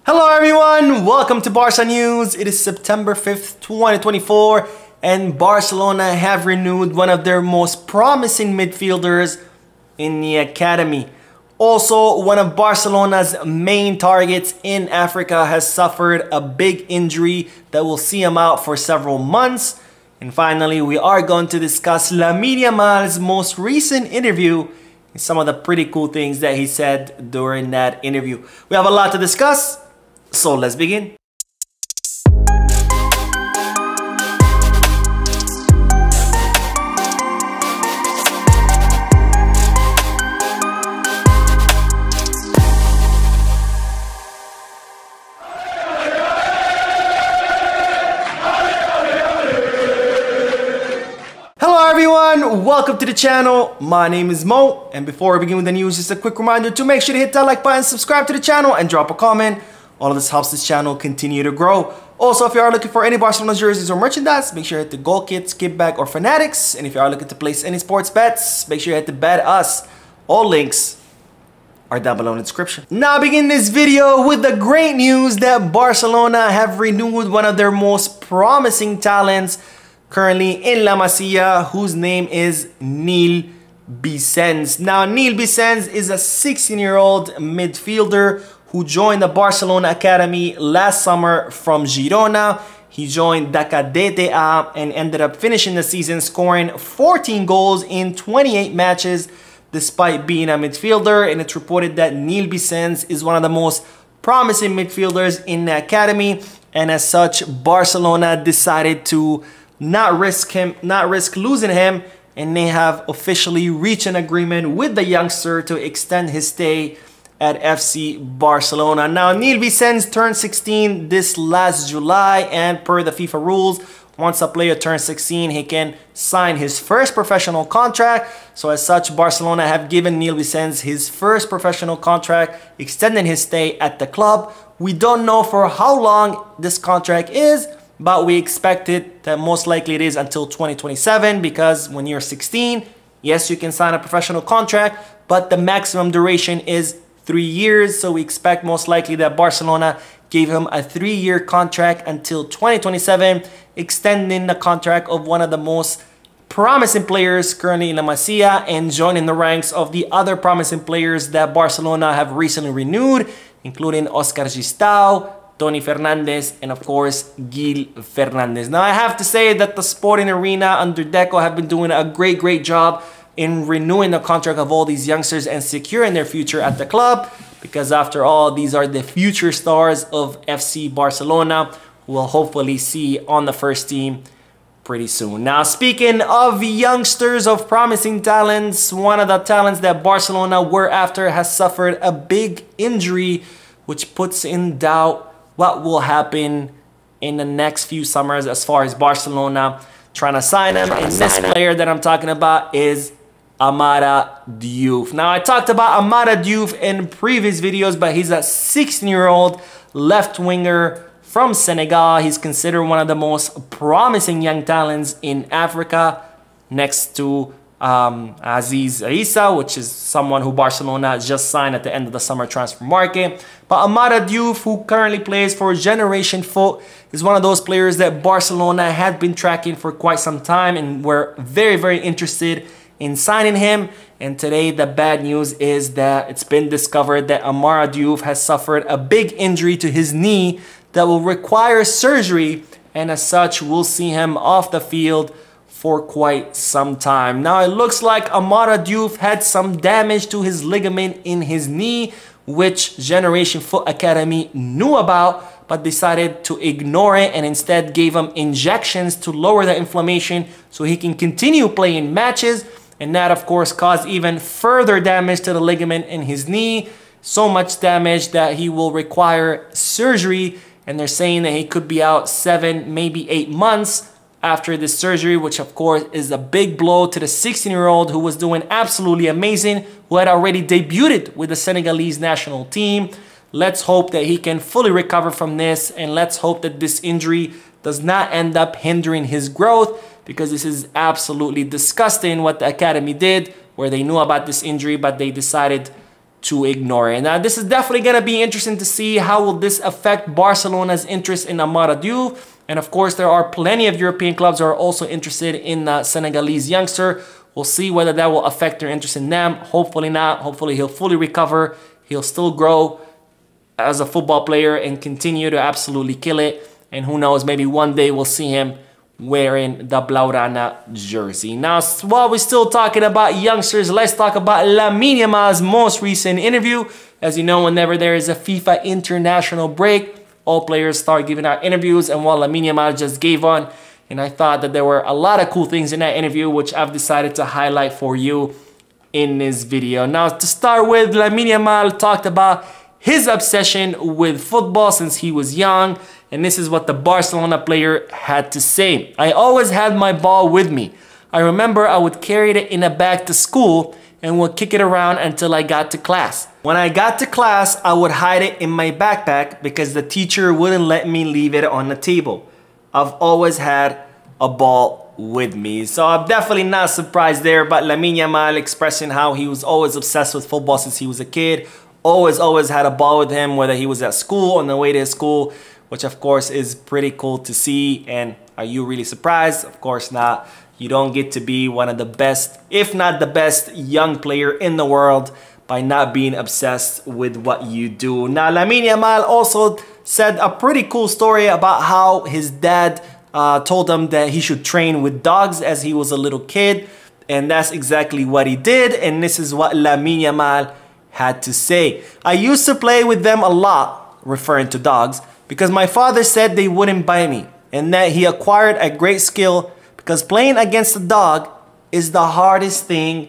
Hello everyone, welcome to Barca News. It is September 5th, 2024 and Barcelona have renewed one of their most promising midfielders in the academy. Also, one of Barcelona's main targets in Africa has suffered a big injury that will see him out for several months. And finally, we are going to discuss Lamine Yamal's most recent interview and some of the pretty cool things that he said during that interview. We have a lot to discuss. So let's begin. Hello everyone, welcome to the channel. My name is Mo, and before we begin with the news, just a quick reminder to make sure to hit that like button, subscribe to the channel, and drop a comment. All of this helps this channel continue to grow. Also, if you are looking for any Barcelona jerseys or merchandise, make sure to hit the goal kits, skip back, or fanatics. And if you are looking to place any sports bets, make sure you hit the bet us. All links are down below in the description. Now I begin this video with the great news that Barcelona have renewed one of their most promising talents currently in La Masia, whose name is Neil Vicens. Now Neil Vicens is a 16-year-old midfielder who joined the Barcelona Academy last summer from Girona. He joined the Cadete A and ended up finishing the season scoring 14 goals in 28 matches despite being a midfielder. And it's reported that Neil Vicens is one of the most promising midfielders in the academy, and as such Barcelona decided to not risk losing him, and they have officially reached an agreement with the youngster to extend his stay at FC Barcelona. Now, Neil Vicens turned 16 this last July, and per the FIFA rules, once a player turns 16, he can sign his first professional contract. So as such, Barcelona have given Neil Vicens his first professional contract, extending his stay at the club. We don't know for how long this contract is, but we expect it that most likely it is until 2027, because when you're 16, yes, you can sign a professional contract, but the maximum duration is 3 years. So we expect most likely that Barcelona gave him a 3-year contract until 2027, extending the contract of one of the most promising players currently in La Masia and joining the ranks of the other promising players that Barcelona have recently renewed, including Oscar Gistau, Tony Fernandez, and of course Gil Fernandez. Now I have to say that the sporting arena under Deco have been doing a great job in renewing the contract of all these youngsters and securing their future at the club, because after all, these are the future stars of FC Barcelona, who we'll hopefully see on the first team pretty soon. Now, speaking of youngsters of promising talents, one of the talents that Barcelona were after has suffered a big injury, which puts in doubt what will happen in the next few summers as far as Barcelona trying to sign him. And this player that I'm talking about is Amara Diouf. Now, I talked about Amara Diouf in previous videos, but he's a 16-year-old left winger from Senegal. He's considered one of the most promising young talents in Africa, next to Aziz Issa, which is someone who Barcelona just signed at the end of the summer transfer market. But Amara Diouf, who currently plays for Generation Foot, is one of those players that Barcelona had been tracking for quite some time and were very interested in signing him. And today the bad news is that it's been discovered that Amara Diouf has suffered a big injury to his knee that will require surgery, and as such we'll see him off the field for quite some time. Now it looks like Amara Diouf had some damage to his ligament in his knee, which Generation Foot Academy knew about, but decided to ignore it and instead gave him injections to lower the inflammation so he can continue playing matches. And that, of course, caused even further damage to the ligament in his knee. So much damage that he will require surgery. And they're saying that he could be out 7, maybe 8 months after this surgery, which of course is a big blow to the 16-year-old who was doing absolutely amazing, who had already debuted with the Senegalese national team. Let's hope that he can fully recover from this, and let's hope that this injury does not end up hindering his growth, because this is absolutely disgusting what the academy did, where they knew about this injury, but they decided to ignore it. Now, this is definitely going to be interesting to see how will this affect Barcelona's interest in Amara Diouf. And of course, there are plenty of European clubs who are also interested in the Senegalese youngster. We'll see whether that will affect their interest in them. Hopefully not. Hopefully he'll fully recover. He'll still grow as a football player and continue to absolutely kill it. And who knows, maybe one day we'll see him wearing the Blaugrana jersey. Now, while we're still talking about youngsters, let's talk about Lamine Yamal's most recent interview. As you know, whenever there is a FIFA international break, all players start giving out interviews, and while Lamine Yamal just gave one, and I thought that there were a lot of cool things in that interview, which I've decided to highlight for you in this video. Now, to start with, Lamine Yamal talked about his obsession with football since he was young, and this is what the Barcelona player had to say. I always had my ball with me. I remember I would carry it in a bag to school and would kick it around until I got to class. When I got to class, I would hide it in my backpack because the teacher wouldn't let me leave it on the table. I've always had a ball with me. So I'm definitely not surprised there, but Lamine Yamal expressing how he was always obsessed with football since he was a kid. Always had a ball with him, whether he was at school, on the way to his school, which of course is pretty cool to see. And are you really surprised? Of course not. You don't get to be one of the best, if not the best, young player in the world by not being obsessed with what you do. Now, Lamine Yamal also said a pretty cool story about how his dad told him that he should train with dogs as he was a little kid. And that's exactly what he did. And this is what Lamine Yamal had to say. I used to play with them a lot, referring to dogs, because my father said they wouldn't bite me and that he acquired a great skill because playing against a dog is the hardest thing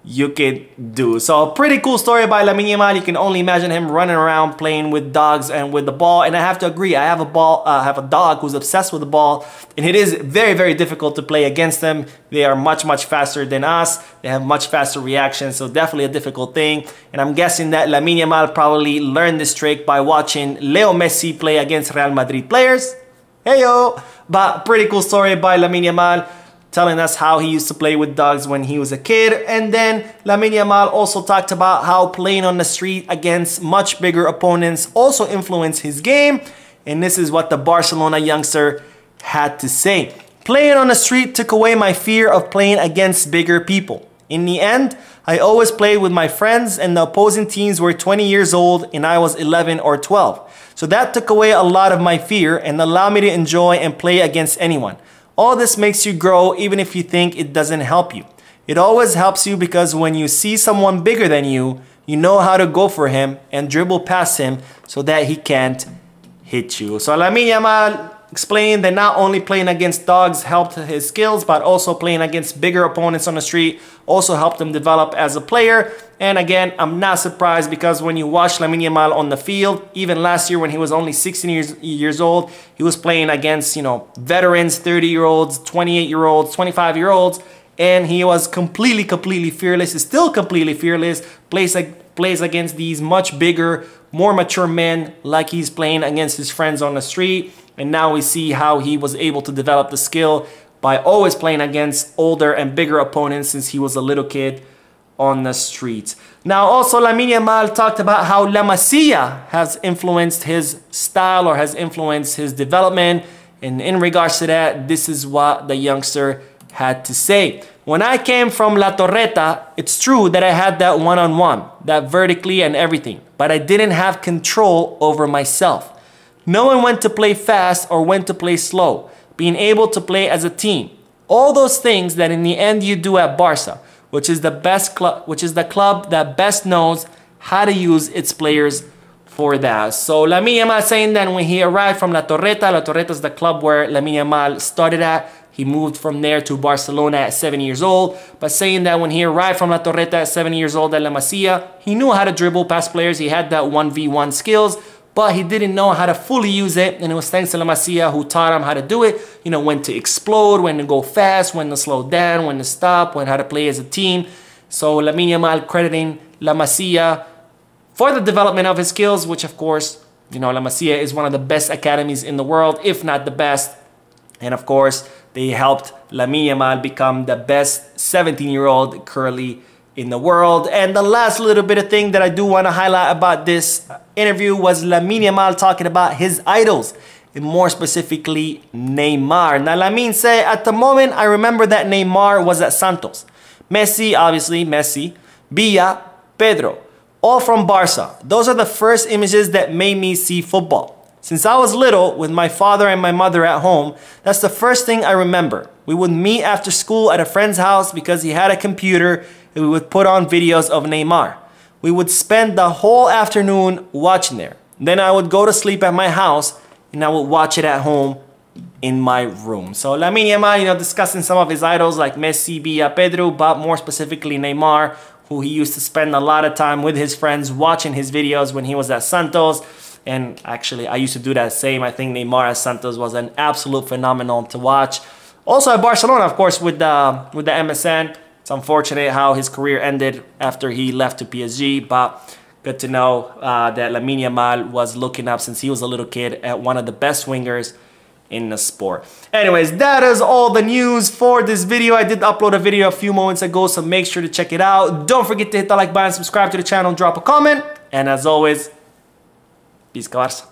you could do. So a pretty cool story by Lamine Yamal. You can only imagine him running around playing with dogs and with the ball. And I have to agree, I have a dog who's obsessed with the ball, and it is very difficult to play against them. They are much faster than us. They have much faster reactions, so definitely a difficult thing. And I'm guessing that Lamine Yamal probably learned this trick by watching Leo Messi play against Real Madrid players. Heyo! But pretty cool story by Lamine Yamal, telling us how he used to play with dogs when he was a kid. And then Lamine Yamal also talked about how playing on the street against much bigger opponents also influenced his game. And this is what the Barcelona youngster had to say. Playing on the street took away my fear of playing against bigger people. In the end, I always played with my friends and the opposing teams were 20 years old and I was 11 or 12. So that took away a lot of my fear and allowed me to enjoy and play against anyone. All this makes you grow even if you think it doesn't help you. It always helps you because when you see someone bigger than you, you know how to go for him and dribble past him so that he can't hit you. So Lamine Yamal explained that not only playing against dogs helped his skills, but also playing against bigger opponents on the street also helped him develop as a player. And again, I'm not surprised because when you watch Lamine Yamal on the field, even last year when he was only 16 years old, he was playing against, veterans, 30-year-olds, 28-year-olds, 25-year-olds, and he was completely fearless. He's still completely fearless, plays against these much bigger, more mature men like he's playing against his friends on the street. And now we see how he was able to develop the skill by always playing against older and bigger opponents since he was a little kid on the streets. Now also Lamine Yamal talked about how La Masia has influenced his style or has influenced his development. And in regards to that, this is what the youngster had to say. When I came from La Torreta, it's true that I had that one-on-one, that vertically and everything, but I didn't have control over myself. Knowing when to play fast or when to play slow, being able to play as a team. All those things that in the end you do at Barca, which is the best club, which is the club that best knows how to use its players for that. So Lamine Yamal saying that when he arrived from La Torreta is the club where Lamine Yamal started at. He moved from there to Barcelona at 7 years old. But saying that when he arrived from La Torreta at 7 years old at La Masia, he knew how to dribble past players. He had that 1v1 skills, but he didn't know how to fully use it. And it was thanks to La Masia who taught him how to do it. When to explode, when to go fast, when to slow down, when to stop, when how to play as a team. So Lamine Yamal crediting La Masia for the development of his skills, which of course, La Masia is one of the best academies in the world, if not the best. And of course, they helped Lamine Yamal become the best 17-year-old currently in the world. And the last little bit of thing that I do want to highlight about this interview was Lamine Yamal talking about his idols, and more specifically Neymar. Now Lamine said, at the moment I remember that Neymar was at Santos. Messi, obviously Messi, Villa, Pedro, all from Barca. Those are the first images that made me see football. Since I was little, with my father and my mother at home, that's the first thing I remember. We would meet after school at a friend's house because he had a computer, and we would put on videos of Neymar. We would spend the whole afternoon watching there. Then I would go to sleep at my house, and I would watch it at home in my room. So Lamine Yamal, discussing some of his idols like Messi, Villa, Pedro, but more specifically Neymar, who he used to spend a lot of time with his friends watching his videos when he was at Santos. And actually, I used to do that same. I think Neymar at Santos was an absolute phenomenon to watch. Also at Barcelona, of course, with the MSN. It's unfortunate how his career ended after he left to PSG, but good to know that Lamine Yamal was looking up since he was a little kid at one of the best wingers in the sport. Anyways, that is all the news for this video. I did upload a video a few moments ago, so make sure to check it out. Don't forget to hit the like button, subscribe to the channel, drop a comment, and as always, peace, Barca.